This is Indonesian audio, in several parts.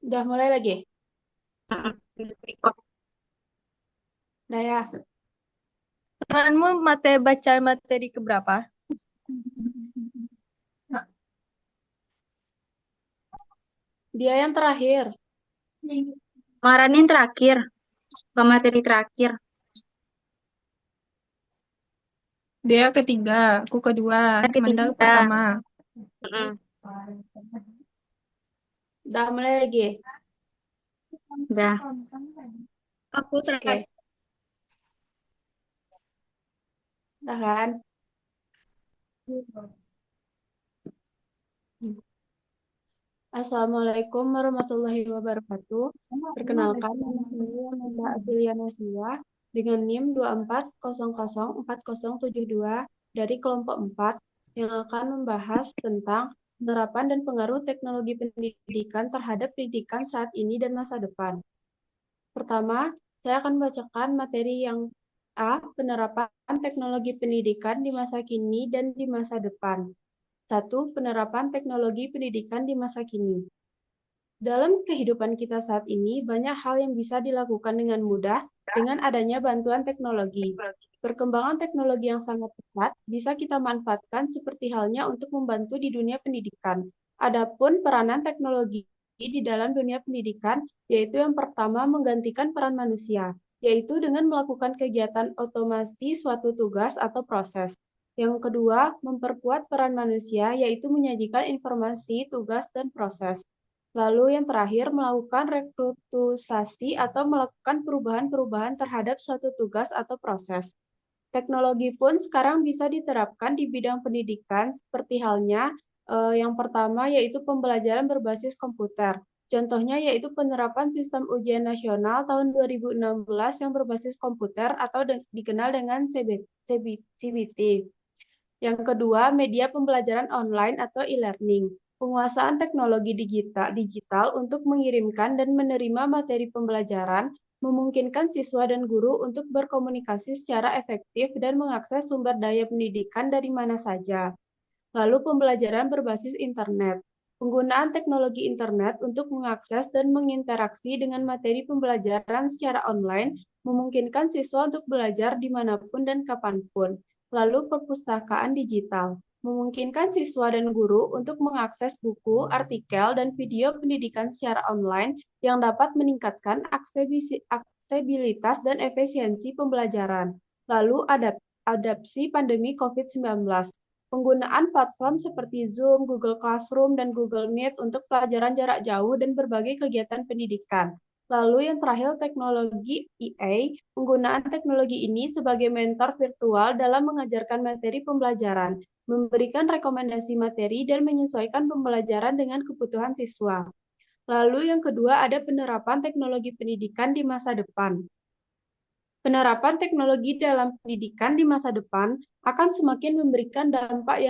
Udah mulai lagi? Record. Udah ya. Temanmu materi baca materi keberapa? Dia yang terakhir. Maranin terakhir, ke materi terakhir. Dia ketiga, aku kedua, Materi Manda ketiga. pertama. Mm-mm. Udah mulai lagi. Udah. Aku terakhir. Oke. Udah kan? Assalamualaikum warahmatullahi wabarakatuh. Perkenalkan, nama saya Nanda Aprilia Nasya dengan NIM 24004072 dari kelompok 4 yang akan membahas tentang penerapan dan pengaruh teknologi pendidikan terhadap pendidikan saat ini dan masa depan. Pertama, saya akan membacakan materi yang A, penerapan teknologi pendidikan di masa kini dan di masa depan. 1. Penerapan teknologi pendidikan di masa kini. Dalam kehidupan kita saat ini, banyak hal yang bisa dilakukan dengan mudah dengan adanya bantuan teknologi. Perkembangan teknologi yang sangat cepat bisa kita manfaatkan seperti halnya untuk membantu di dunia pendidikan. Adapun peranan teknologi di dalam dunia pendidikan, yaitu yang pertama menggantikan peran manusia, yaitu dengan melakukan kegiatan otomasi suatu tugas atau proses. Yang kedua, memperkuat peran manusia, yaitu menyajikan informasi, tugas, dan proses. Lalu yang terakhir, melakukan rekrutusasi atau melakukan perubahan-perubahan terhadap suatu tugas atau proses. Teknologi pun sekarang bisa diterapkan di bidang pendidikan seperti halnya yang pertama yaitu pembelajaran berbasis komputer. Contohnya yaitu penerapan sistem ujian nasional tahun 2016 yang berbasis komputer atau dikenal dengan CBT. Yang kedua, media pembelajaran online atau e-learning. Penguasaan teknologi digital untuk mengirimkan dan menerima materi pembelajaran memungkinkan siswa dan guru untuk berkomunikasi secara efektif dan mengakses sumber daya pendidikan dari mana saja. Lalu pembelajaran berbasis internet. Penggunaan teknologi internet untuk mengakses dan menginteraksi dengan materi pembelajaran secara online memungkinkan siswa untuk belajar dimanapun dan kapanpun. Lalu perpustakaan digital memungkinkan siswa dan guru untuk mengakses buku, artikel, dan video pendidikan secara online yang dapat meningkatkan aksesibilitas dan efisiensi pembelajaran. Lalu adapsi pandemi COVID-19. Penggunaan platform seperti Zoom, Google Classroom, dan Google Meet untuk pelajaran jarak jauh dan berbagai kegiatan pendidikan. Lalu yang terakhir teknologi EA, penggunaan teknologi ini sebagai mentor virtual dalam mengajarkan materi pembelajaran, memberikan rekomendasi materi, dan menyesuaikan pembelajaran dengan kebutuhan siswa. Lalu yang kedua ada penerapan teknologi pendidikan di masa depan. Penerapan teknologi dalam pendidikan di masa depan akan semakin memberikan dampak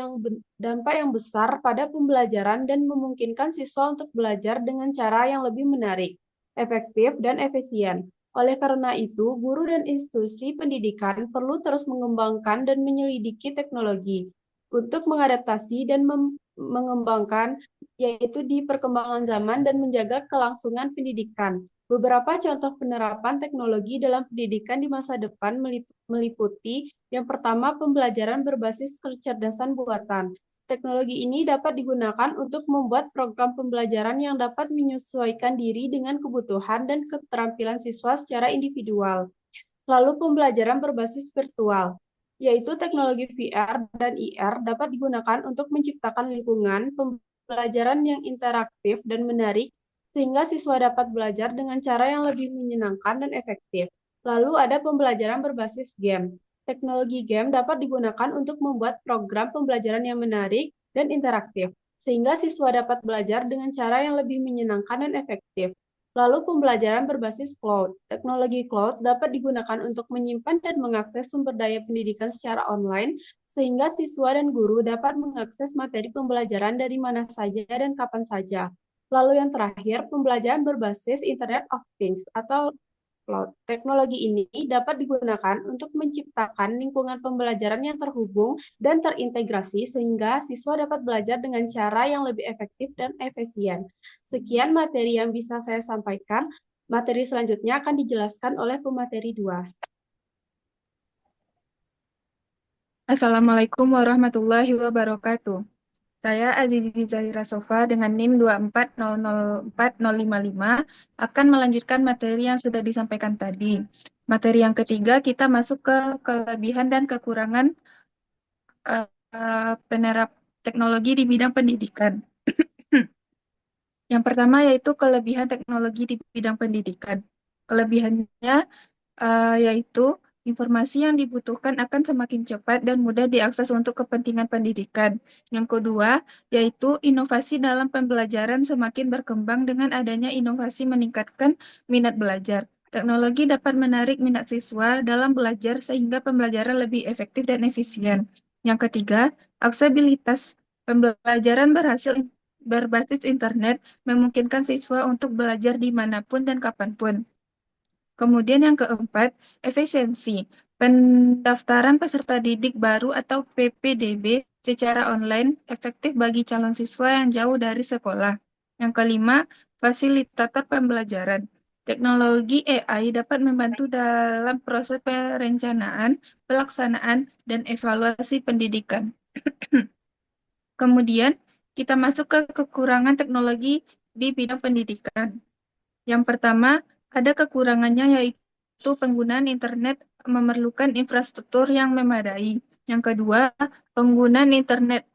yang besar pada pembelajaran dan memungkinkan siswa untuk belajar dengan cara yang lebih menarik, efektif, dan efisien. Oleh karena itu, guru dan institusi pendidikan perlu terus mengembangkan dan menyelidiki teknologi untuk mengadaptasi dan mengembangkan, yaitu di perkembangan zaman dan menjaga kelangsungan pendidikan. Beberapa contoh penerapan teknologi dalam pendidikan di masa depan meliputi yang pertama pembelajaran berbasis kecerdasan buatan. Teknologi ini dapat digunakan untuk membuat program pembelajaran yang dapat menyesuaikan diri dengan kebutuhan dan keterampilan siswa secara individual. Lalu pembelajaran berbasis virtual, yaitu teknologi VR dan IR dapat digunakan untuk menciptakan lingkungan pembelajaran yang interaktif dan menarik sehingga siswa dapat belajar dengan cara yang lebih menyenangkan dan efektif. Lalu ada pembelajaran berbasis game. Teknologi game dapat digunakan untuk membuat program pembelajaran yang menarik dan interaktif, sehingga siswa dapat belajar dengan cara yang lebih menyenangkan dan efektif. Lalu pembelajaran berbasis cloud. Teknologi cloud dapat digunakan untuk menyimpan dan mengakses sumber daya pendidikan secara online, sehingga siswa dan guru dapat mengakses materi pembelajaran dari mana saja dan kapan saja. Lalu yang terakhir, pembelajaran berbasis Internet of Things atau upload. Teknologi ini dapat digunakan untuk menciptakan lingkungan pembelajaran yang terhubung dan terintegrasi sehingga siswa dapat belajar dengan cara yang lebih efektif dan efisien. Sekian materi yang bisa saya sampaikan. Materi selanjutnya akan dijelaskan oleh pemateri 2. Assalamualaikum warahmatullahi wabarakatuh. Saya Azizi Zahira Sofa dengan NIM 24004-055 akan melanjutkan materi yang sudah disampaikan tadi. Materi yang ketiga kita masuk ke kelebihan dan kekurangan penerap teknologi di bidang pendidikan. Yang pertama yaitu kelebihan teknologi di bidang pendidikan. Kelebihannya yaitu informasi yang dibutuhkan akan semakin cepat dan mudah diakses untuk kepentingan pendidikan. Yang kedua, yaitu inovasi dalam pembelajaran semakin berkembang dengan adanya inovasi meningkatkan minat belajar. Teknologi dapat menarik minat siswa dalam belajar sehingga pembelajaran lebih efektif dan efisien. Yang ketiga, aksesibilitas pembelajaran berbasis internet memungkinkan siswa untuk belajar dimanapun dan kapanpun. Kemudian yang keempat, efisiensi. Pendaftaran peserta didik baru atau PPDB secara online efektif bagi calon siswa yang jauh dari sekolah. Yang kelima, fasilitator pembelajaran. Teknologi AI dapat membantu dalam proses perencanaan, pelaksanaan, dan evaluasi pendidikan. Kemudian, kita masuk ke kekurangan teknologi di bidang pendidikan. Yang pertama, ada kekurangannya yaitu penggunaan internet memerlukan infrastruktur yang memadai. Yang kedua, penggunaan internet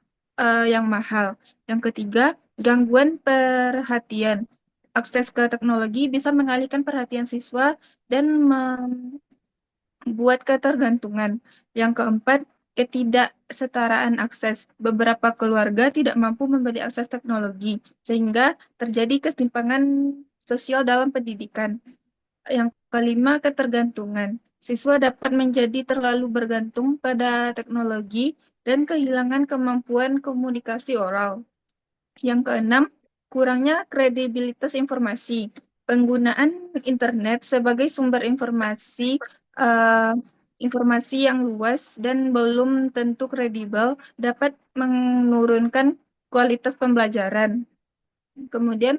yang mahal. Yang ketiga, gangguan perhatian. Akses ke teknologi bisa mengalihkan perhatian siswa dan membuat ketergantungan. Yang keempat, ketidaksetaraan akses. Beberapa keluarga tidak mampu membeli akses teknologi, sehingga terjadi ketimpangan sosial dalam pendidikan. Yang kelima, ketergantungan. Siswa dapat menjadi terlalu bergantung pada teknologi dan kehilangan kemampuan komunikasi oral. Yang keenam, kurangnya kredibilitas informasi. Penggunaan internet sebagai sumber eh, informasi yang luas dan belum tentu kredibel dapat menurunkan kualitas pembelajaran. Kemudian,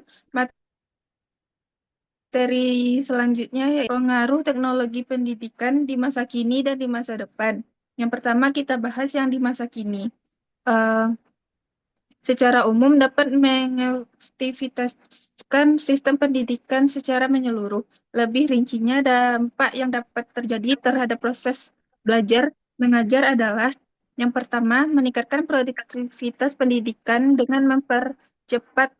materi selanjutnya yaitu pengaruh teknologi pendidikan di masa kini dan di masa depan. Yang pertama kita bahas yang di masa kini. Eh, Secara umum dapat mengefektivitaskan sistem pendidikan secara menyeluruh. Lebih rincinya, dampak yang dapat terjadi terhadap proses belajar mengajar adalah yang pertama, meningkatkan produktivitas pendidikan dengan mempercepat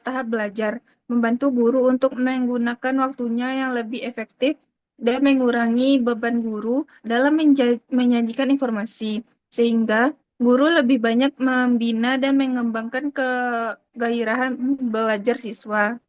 tahap belajar, membantu guru untuk menggunakan waktunya yang lebih efektif dan mengurangi beban guru dalam menyajikan informasi, sehingga guru lebih banyak membina dan mengembangkan kegairahan belajar siswa.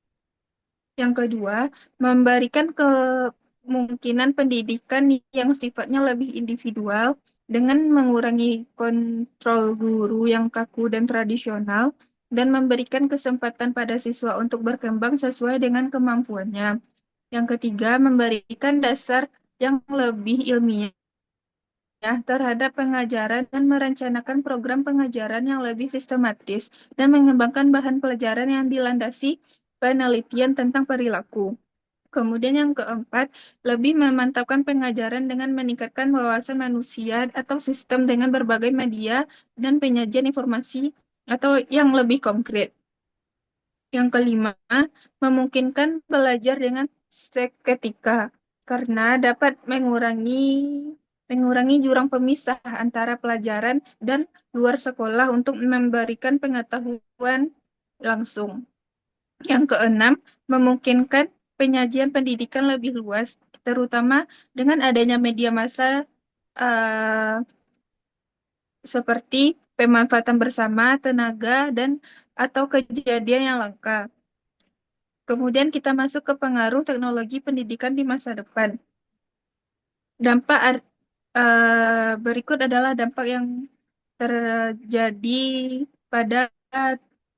Yang kedua, memberikan kemungkinan pendidikan yang sifatnya lebih individual dengan mengurangi kontrol guru yang kaku dan tradisional dan memberikan kesempatan pada siswa untuk berkembang sesuai dengan kemampuannya. Yang ketiga, memberikan dasar yang lebih ilmiah terhadap pengajaran dan merencanakan program pengajaran yang lebih sistematis dan mengembangkan bahan pelajaran yang dilandasi penelitian tentang perilaku. Kemudian yang keempat, lebih memantapkan pengajaran dengan meningkatkan wawasan manusia atau sistem dengan berbagai media dan penyajian informasi atau yang lebih konkret. Yang kelima, memungkinkan belajar dengan seketika karena dapat mengurangi jurang pemisah antara pelajaran dan luar sekolah untuk memberikan pengetahuan langsung. Yang keenam, memungkinkan penyajian pendidikan lebih luas, terutama dengan adanya media massa eh, seperti pemanfaatan bersama, tenaga, dan atau kejadian yang langka. Kemudian kita masuk ke pengaruh teknologi pendidikan di masa depan. Berikut adalah dampak yang terjadi pada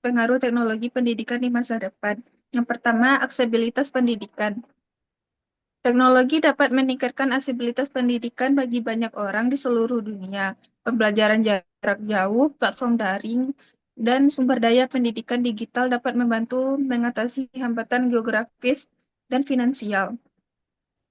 pengaruh teknologi pendidikan di masa depan. Yang pertama, aksesibilitas pendidikan. Teknologi dapat meningkatkan aksesibilitas pendidikan bagi banyak orang di seluruh dunia. Pembelajaran jarak jauh, platform daring, dan sumber daya pendidikan digital dapat membantu mengatasi hambatan geografis dan finansial.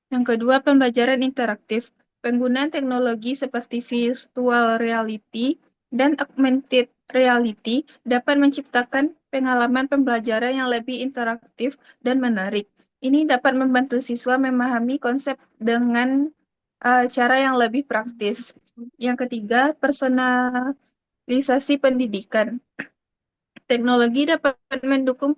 Yang kedua, pembelajaran interaktif. Penggunaan teknologi seperti virtual reality dan augmented reality dapat menciptakan pengalaman pembelajaran yang lebih interaktif dan menarik. Ini dapat membantu siswa memahami konsep dengan cara yang lebih praktis. Yang ketiga, personalisasi pendidikan. Teknologi dapat mendukung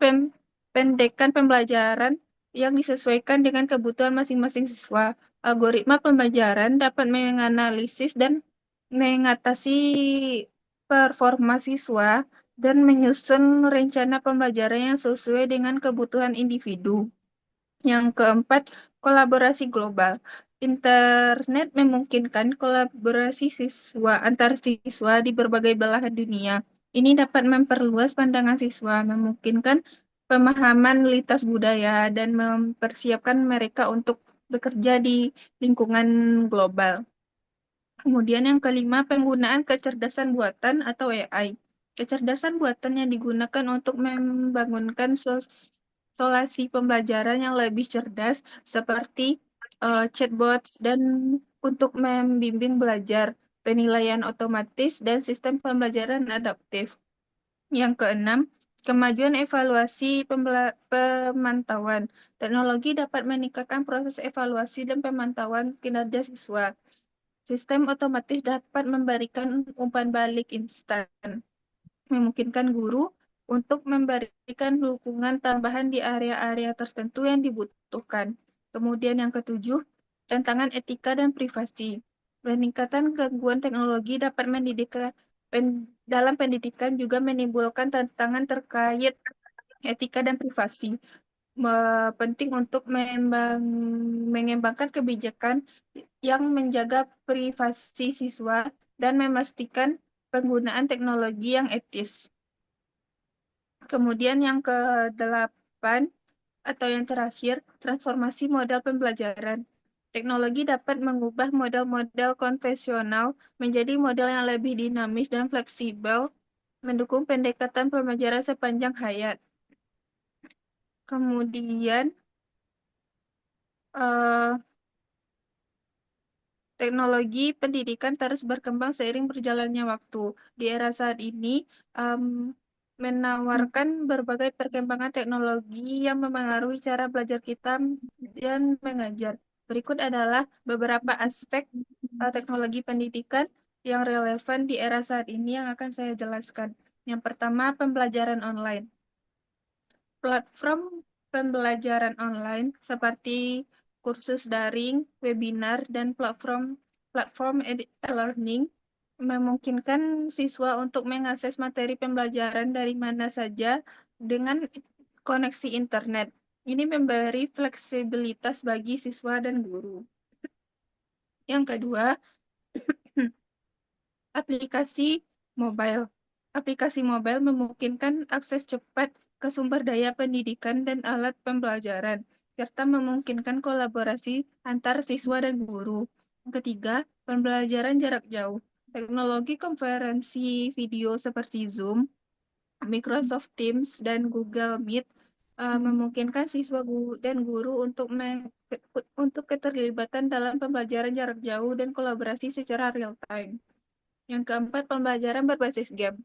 pendekan pembelajaran yang disesuaikan dengan kebutuhan masing-masing siswa. Algoritma pembelajaran dapat menganalisis dan mengatasi performa siswa dan menyusun rencana pembelajaran yang sesuai dengan kebutuhan individu. Yang keempat, kolaborasi global. Internet memungkinkan kolaborasi siswa antar siswa di berbagai belahan dunia. Ini dapat memperluas pandangan siswa, memungkinkan pemahaman lintas budaya, dan mempersiapkan mereka untuk bekerja di lingkungan global. Kemudian yang kelima, penggunaan kecerdasan buatan atau AI. Kecerdasan buatan yang digunakan untuk membangunkan solasi pembelajaran yang lebih cerdas seperti chatbots dan untuk membimbing belajar, penilaian otomatis, dan sistem pembelajaran adaptif. Yang keenam, kemajuan evaluasi pemantauan. Teknologi dapat meningkatkan proses evaluasi dan pemantauan kinerja siswa. Sistem otomatis dapat memberikan umpan balik instan, memungkinkan guru untuk memberikan dukungan tambahan di area-area tertentu yang dibutuhkan. Kemudian yang ketujuh, tantangan etika dan privasi. Peningkatan gangguan teknologi dapat dalam pendidikan juga menimbulkan tantangan terkait etika dan privasi. Penting untuk mengembangkan kebijakan yang menjaga privasi siswa dan memastikan penggunaan teknologi yang etis. Kemudian yang ke-8 atau yang terakhir, transformasi model pembelajaran. Teknologi dapat mengubah model-model konvensional menjadi model yang lebih dinamis dan fleksibel, mendukung pendekatan pembelajaran sepanjang hayat. Kemudian, eh, teknologi pendidikan terus berkembang seiring berjalannya waktu. Di era saat ini, menawarkan berbagai perkembangan teknologi yang memengaruhi cara belajar kita dan mengajar. Berikut adalah beberapa aspek teknologi pendidikan yang relevan di era saat ini yang akan saya jelaskan. Yang pertama, pembelajaran online. Platform pembelajaran online seperti kursus daring, webinar, dan platform e-learning memungkinkan siswa untuk mengakses materi pembelajaran dari mana saja dengan koneksi internet. Ini memberi fleksibilitas bagi siswa dan guru. Yang kedua, aplikasi mobile. Aplikasi mobile memungkinkan akses cepat ke sumber daya pendidikan dan alat pembelajaran, serta memungkinkan kolaborasi antar siswa dan guru. Yang ketiga, pembelajaran jarak jauh. Teknologi konferensi video seperti Zoom, Microsoft Teams, dan Google Meet memungkinkan siswa dan guru untuk keterlibatan dalam pembelajaran jarak jauh dan kolaborasi secara real time. Yang keempat, pembelajaran berbasis game.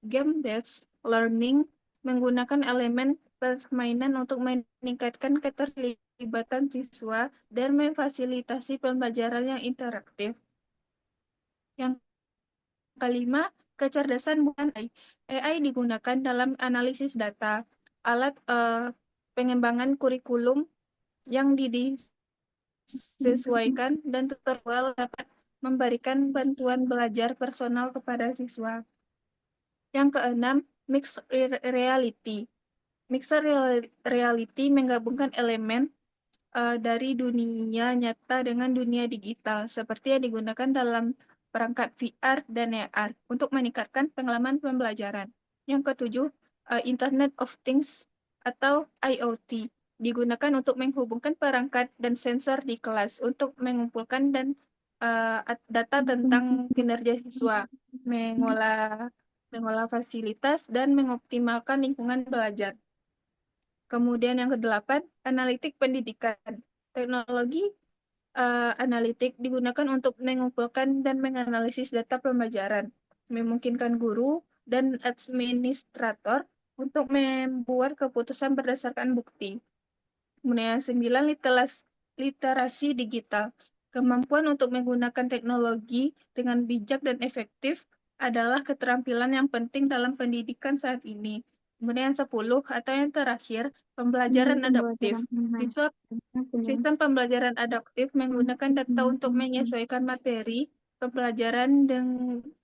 Game-based learning menggunakan elemen permainan untuk meningkatkan keterlibatan siswa dan memfasilitasi pembelajaran yang interaktif. Yang kelima, kecerdasan buatan AI. AI digunakan dalam analisis data, alat pengembangan kurikulum yang disesuaikan dan tutorial dapat memberikan bantuan belajar personal kepada siswa. Yang keenam, mixed reality. Mixed reality menggabungkan elemen dari dunia nyata dengan dunia digital, seperti yang digunakan dalam perangkat VR dan AR untuk meningkatkan pengalaman pembelajaran. Yang ketujuh, Internet of Things atau IoT. digunakan untuk menghubungkan perangkat dan sensor di kelas untuk mengumpulkan dan data tentang kinerja siswa, mengolah mengolah fasilitas, dan mengoptimalkan lingkungan belajar. Kemudian yang kedelapan, analitik pendidikan. Teknologi analitik digunakan untuk mengumpulkan dan menganalisis data pembelajaran, memungkinkan guru dan administrator untuk membuat keputusan berdasarkan bukti. Kemudian yang sembilan, literasi digital. Kemampuan untuk menggunakan teknologi dengan bijak dan efektif adalah keterampilan yang penting dalam pendidikan saat ini. Kemudian yang 10 atau yang terakhir, pembelajaran adaptif. Sistem pembelajaran adaptif menggunakan data untuk menyesuaikan materi pembelajaran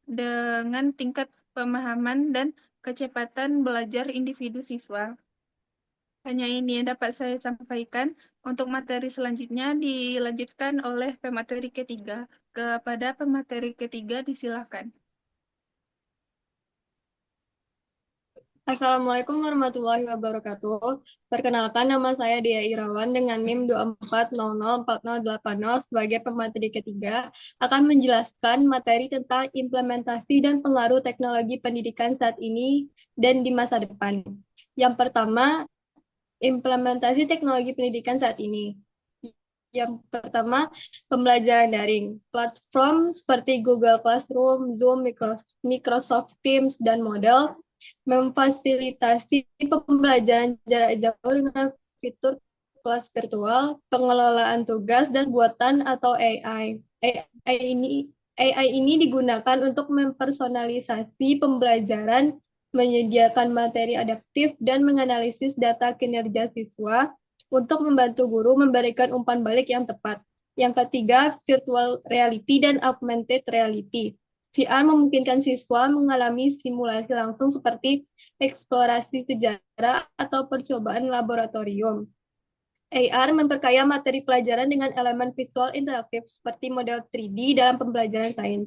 dengan tingkat pemahaman dan kecepatan belajar individu siswa. Hanya ini yang dapat saya sampaikan. Untuk materi selanjutnya dilanjutkan oleh pemateri ketiga. Kepada pemateri ketiga disilakan. Assalamualaikum warahmatullahi wabarakatuh. Perkenalkan, nama saya Dea Irawan dengan NIM 24004080 sebagai pemateri ketiga akan menjelaskan materi tentang implementasi dan pengaruh teknologi pendidikan saat ini dan di masa depan. Yang pertama, implementasi teknologi pendidikan saat ini. Yang pertama, pembelajaran daring. Platform seperti Google Classroom, Zoom, Microsoft Teams, dan Moodle memfasilitasi pembelajaran jarak jauh dengan fitur kelas virtual, pengelolaan tugas, dan buatan atau AI. AI ini digunakan untuk mempersonalisasi pembelajaran, menyediakan materi adaptif, dan menganalisis data kinerja siswa untuk membantu guru memberikan umpan balik yang tepat. Yang ketiga, virtual reality dan augmented reality. VR memungkinkan siswa mengalami simulasi langsung seperti eksplorasi sejarah atau percobaan laboratorium. AR memperkaya materi pelajaran dengan elemen visual interaktif seperti model 3D dalam pembelajaran sains.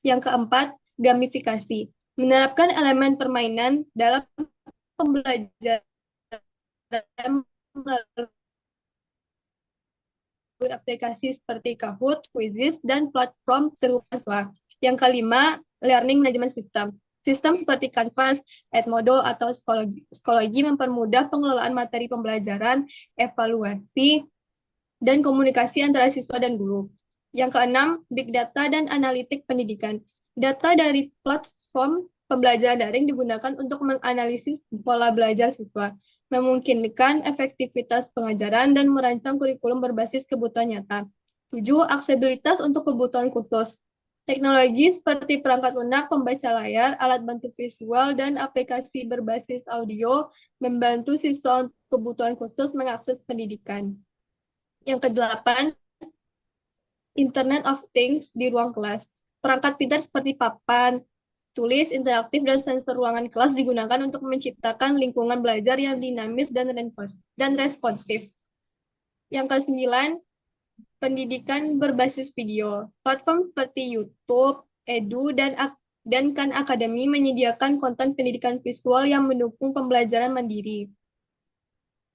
Yang keempat, gamifikasi. Menerapkan elemen permainan dalam pembelajaran melalui aplikasi seperti Kahoot, Quizizz, dan platform serupa. Yang kelima, learning management system. Sistem seperti Canvas, Edmodo, atau Psikologi mempermudah pengelolaan materi pembelajaran, evaluasi, dan komunikasi antara siswa dan guru. Yang keenam, big data dan analitik pendidikan. Data dari platform pembelajaran daring digunakan untuk menganalisis pola belajar siswa, memungkinkan efektivitas pengajaran, dan merancang kurikulum berbasis kebutuhan nyata. 7. Aksesibilitas untuk kebutuhan khusus. Teknologi seperti perangkat lunak, pembaca layar, alat bantu visual, dan aplikasi berbasis audio membantu siswa untuk kebutuhan khusus mengakses pendidikan. Yang kedelapan, Internet of Things di ruang kelas. Perangkat pintar seperti papan, tulis, interaktif, dan sensor ruangan kelas digunakan untuk menciptakan lingkungan belajar yang dinamis dan responsif. Yang kesembilan, pendidikan berbasis video. Platform seperti YouTube, Edu, dan Khan Academy menyediakan konten pendidikan visual yang mendukung pembelajaran mandiri.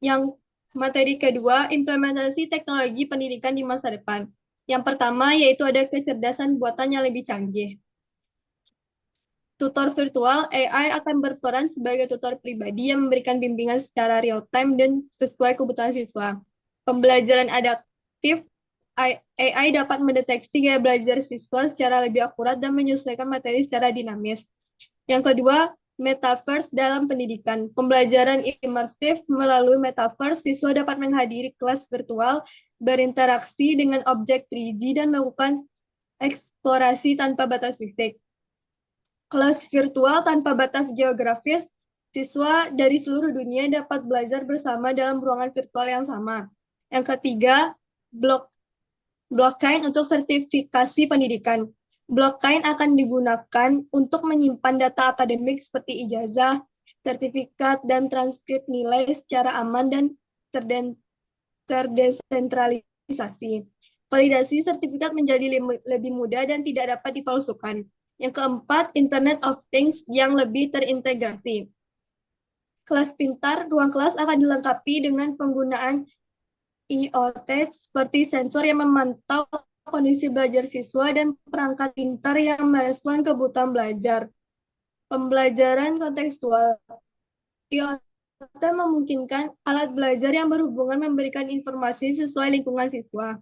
Yang materi kedua, implementasi teknologi pendidikan di masa depan. Yang pertama yaitu ada kecerdasan buatan yang lebih canggih. Tutor virtual AI akan berperan sebagai tutor pribadi yang memberikan bimbingan secara real-time dan sesuai kebutuhan siswa. Pembelajaran adaptif AI dapat mendeteksi gaya belajar siswa secara lebih akurat dan menyesuaikan materi secara dinamis. Yang kedua, metaverse dalam pendidikan. Pembelajaran imersif melalui metaverse, siswa dapat menghadiri kelas virtual, berinteraksi dengan objek 3D, dan melakukan eksplorasi tanpa batas fisik. Kelas virtual tanpa batas geografis, siswa dari seluruh dunia dapat belajar bersama dalam ruangan virtual yang sama. Yang ketiga, blockchain untuk sertifikasi pendidikan. Blockchain akan digunakan untuk menyimpan data akademik seperti ijazah, sertifikat, dan transkrip nilai secara aman dan terdesentralisasi. Validasi sertifikat menjadi lebih mudah dan tidak dapat dipalsukan. Yang keempat, Internet of Things yang lebih terintegrasi. kelas pintar, ruang kelas akan dilengkapi dengan penggunaan IoT seperti sensor yang memantau kondisi belajar siswa dan perangkat pintar yang merespon kebutuhan belajar. Pembelajaran kontekstual. IoT memungkinkan alat belajar yang berhubungan memberikan informasi sesuai lingkungan siswa.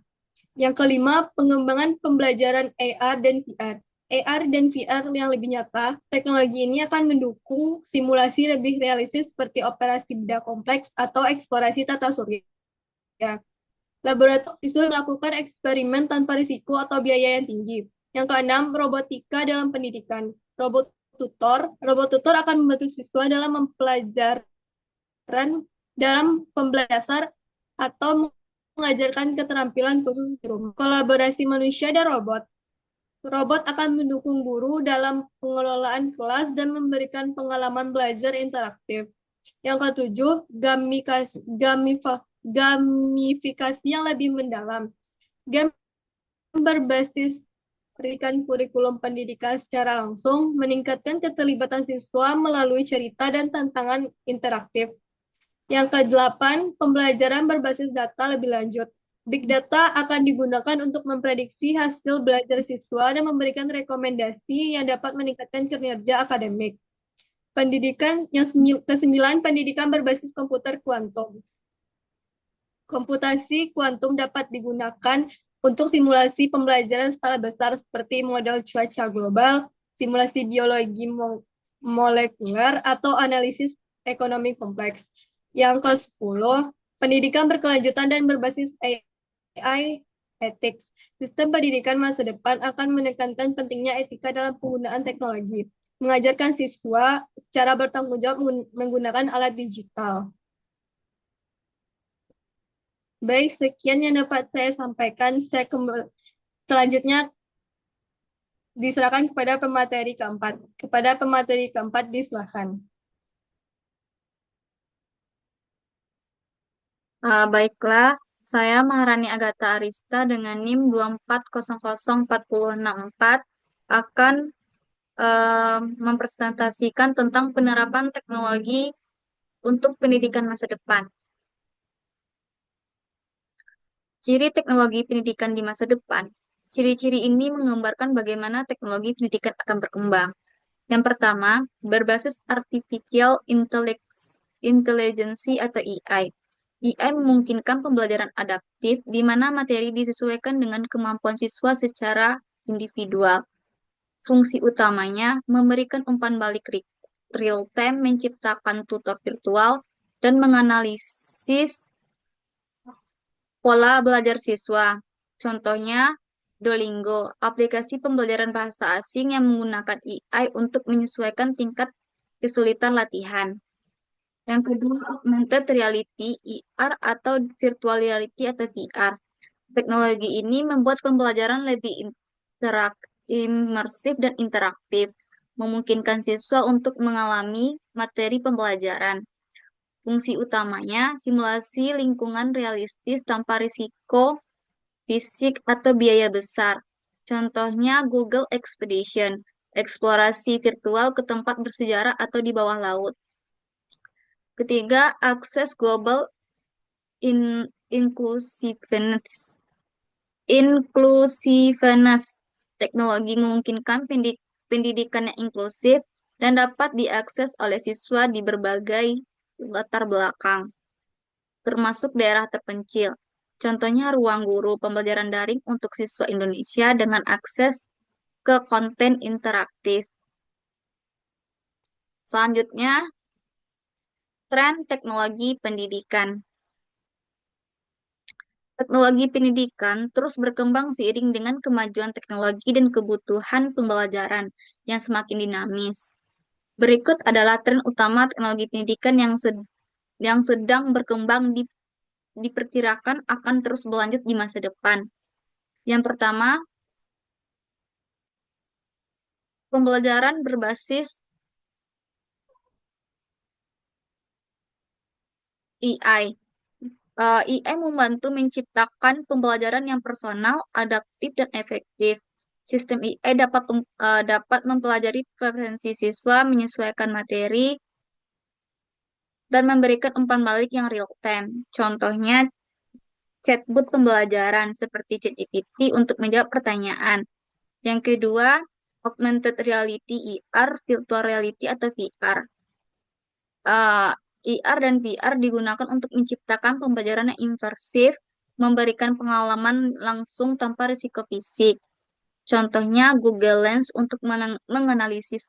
Yang kelima, pengembangan pembelajaran AR dan VR. AR dan VR yang lebih nyata, teknologi ini akan mendukung simulasi lebih realistis seperti operasi benda kompleks atau eksplorasi tata surya. Laboratorium siswa melakukan eksperimen tanpa risiko atau biaya yang tinggi. Yang keenam, robotika dalam pendidikan. Robot tutor akan membantu siswa dalam pembelajaran atau mengajarkan keterampilan khusus di rumah. Kolaborasi manusia dan robot. Robot akan mendukung guru dalam pengelolaan kelas dan memberikan pengalaman belajar interaktif. Yang ketujuh, gamifikasi yang lebih mendalam. Game berbasis berikan kurikulum pendidikan secara langsung, meningkatkan keterlibatan siswa melalui cerita dan tantangan interaktif. Yang kedelapan, pembelajaran berbasis data lebih lanjut. Big data akan digunakan untuk memprediksi hasil belajar siswa dan memberikan rekomendasi yang dapat meningkatkan kinerja akademik. Pendidikan yang kesembilan, pendidikan berbasis komputer kuantum. Komputasi kuantum dapat digunakan untuk simulasi pembelajaran skala besar seperti model cuaca global, simulasi biologi molekuler, atau analisis ekonomi kompleks. Yang ke-10, pendidikan berkelanjutan dan berbasis AI ethics. Sistem pendidikan masa depan akan menekankan pentingnya etika dalam penggunaan teknologi, mengajarkan siswa secara bertanggung jawab menggunakan alat digital. Baik, sekian yang dapat saya sampaikan. Selanjutnya diserahkan kepada pemateri keempat. Kepada pemateri keempat diserahkan. Baiklah, saya Maharani Agatha Arista dengan NIM 2400464 akan mempresentasikan tentang penerapan teknologi untuk pendidikan masa depan. Ciri teknologi pendidikan di masa depan. Ciri-ciri ini menggambarkan bagaimana teknologi pendidikan akan berkembang. Yang pertama, berbasis Artificial Intelligence atau AI. AI memungkinkan pembelajaran adaptif di mana materi disesuaikan dengan kemampuan siswa secara individual. Fungsi utamanya memberikan umpan balik real-time, menciptakan tutor virtual, dan menganalisis pola belajar siswa. Contohnya, Duolingo, aplikasi pembelajaran bahasa asing yang menggunakan AI untuk menyesuaikan tingkat kesulitan latihan. Yang kedua, augmented reality, IR atau virtual reality atau VR. Teknologi ini membuat pembelajaran lebih imersif dan interaktif, memungkinkan siswa untuk mengalami materi pembelajaran. Fungsi utamanya, simulasi lingkungan realistis tanpa risiko fisik atau biaya besar. Contohnya Google Expedition, eksplorasi virtual ke tempat bersejarah atau di bawah laut. Ketiga, akses global inclusiveness. Teknologi memungkinkan pendidikan yang inklusif dan dapat diakses oleh siswa di berbagai latar belakang, termasuk daerah terpencil. Contohnya ruang guru pembelajaran daring untuk siswa Indonesia dengan akses ke konten interaktif. Selanjutnya, tren teknologi pendidikan. Teknologi pendidikan terus berkembang seiring dengan kemajuan teknologi dan kebutuhan pembelajaran yang semakin dinamis. Berikut adalah tren utama teknologi pendidikan yang sedang berkembang diperkirakan akan terus berlanjut di masa depan. Yang pertama, pembelajaran berbasis AI. AI membantu menciptakan pembelajaran yang personal, adaptif, dan efektif. Sistem AI dapat mempelajari preferensi siswa, menyesuaikan materi, dan memberikan umpan balik yang real time. Contohnya chatbot pembelajaran seperti ChatGPT untuk menjawab pertanyaan. Yang kedua, augmented reality, IR, virtual reality atau VR. IR dan VR digunakan untuk menciptakan pembelajaran yang imersif, memberikan pengalaman langsung tanpa risiko fisik. Contohnya Google Lens untuk menganalisis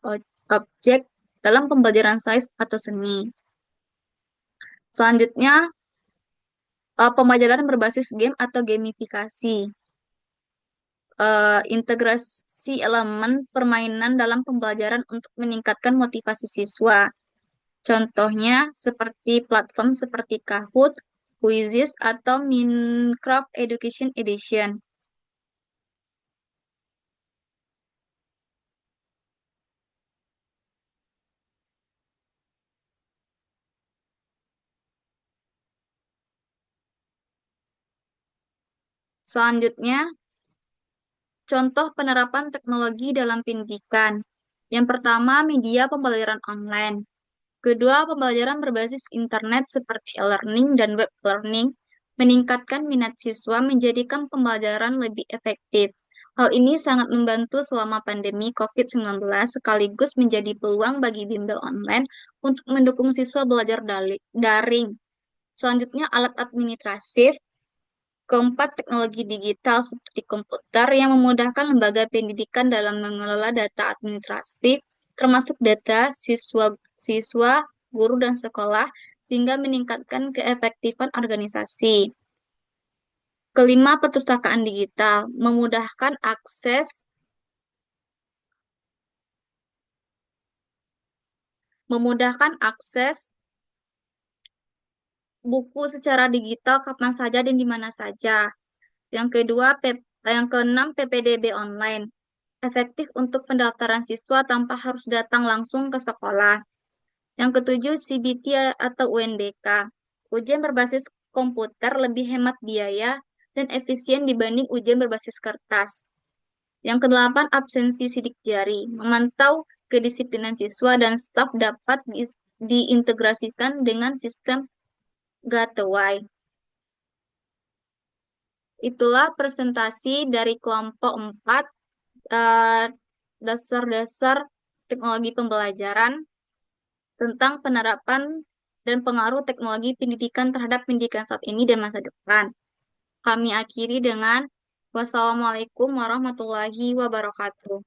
objek dalam pembelajaran sains atau seni. Selanjutnya, pembelajaran berbasis game atau gamifikasi. Integrasi elemen permainan dalam pembelajaran untuk meningkatkan motivasi siswa. Contohnya seperti platform seperti Kahoot, Quizzes, atau Minecraft Education Edition. Selanjutnya, contoh penerapan teknologi dalam pendidikan. Yang pertama, media pembelajaran online. Kedua, pembelajaran berbasis internet seperti e-learning dan web learning meningkatkan minat siswa menjadikan pembelajaran lebih efektif. Hal ini sangat membantu selama pandemi COVID-19 sekaligus menjadi peluang bagi bimbel online untuk mendukung siswa belajar daring. Selanjutnya, alat administratif. Keempat, teknologi digital seperti komputer yang memudahkan lembaga pendidikan dalam mengelola data administratif, termasuk data siswa, guru, dan sekolah, sehingga meningkatkan keefektifan organisasi. Kelima, perpustakaan digital memudahkan akses buku secara digital kapan saja dan di mana saja. Yang keenam, PPDB online. Efektif untuk pendaftaran siswa tanpa harus datang langsung ke sekolah. Yang ketujuh, CBT atau UNBK. Ujian berbasis komputer lebih hemat biaya dan efisien dibanding ujian berbasis kertas. Yang kedelapan, absensi sidik jari. Memantau kedisiplinan siswa dan staf dapat diintegrasikan dengan sistem Gateway. Itulah presentasi dari kelompok 4, dasar-dasar teknologi pembelajaran tentang penerapan dan pengaruh teknologi pendidikan terhadap pendidikan saat ini dan masa depan. Kami akhiri dengan wassalamualaikum warahmatullahi wabarakatuh.